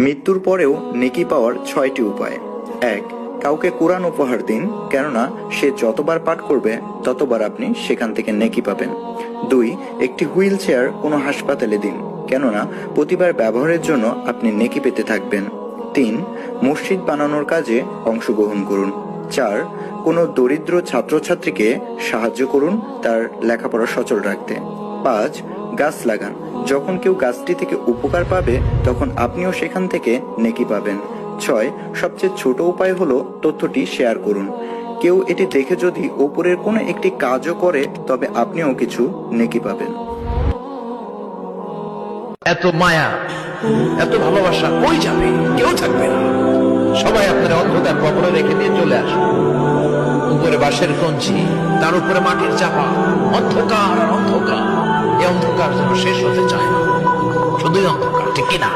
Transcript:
মৃত্যুর পরেও নেকি পাওয়ার 6টি উপায়। 1. কাউকে কোরআন উপহার দিন, কেননা সে যতবার পাঠ করবে ততবার আপনি সেখান থেকে নেকি পাবেন। 2. একটি হুইল চেয়ার কোনো হাসপাতালে দিন, কেননা প্রতিবার ব্যবহারের জন্য আপনি নেকি পেতে থাকবেন। 3. মসজিদ বানানোর কাজে অংশগ্রহণ করুন। 4. কোনো দরিদ্র ছাত্রছাত্রীকে সাহায্য করুন তার লেখাপড়া সচল রাখতে। 5. গাছ লাগান, যখন কেউ গাছটি থেকে উপকার পাবে তখন আপনিও সেখান থেকে নেকি পাবেন। 6. সবচেয়ে ছোট উপায় হলো তথ্যটি শেয়ার করুন। কেউ এটি দেখে যদি উপরের কোনো একটি কাজও করে তবে আপনিও কিছু নেকি পাবেন। এত মায়া, এত ভালোবাসা কই যাবে? কেউ থাকবে না। সবাই আপনার অন্ধকার কবরে রেখে দিয়ে চলে আসবে। উপরে বাঁশের কঞ্চি, তার উপরে মাটির চাপা, অন্ধকার আর অন্ধকার। এই অন্ধকার যেন শেষ হতে চায় না, শুধুই অন্ধকার, ঠিক কিনা?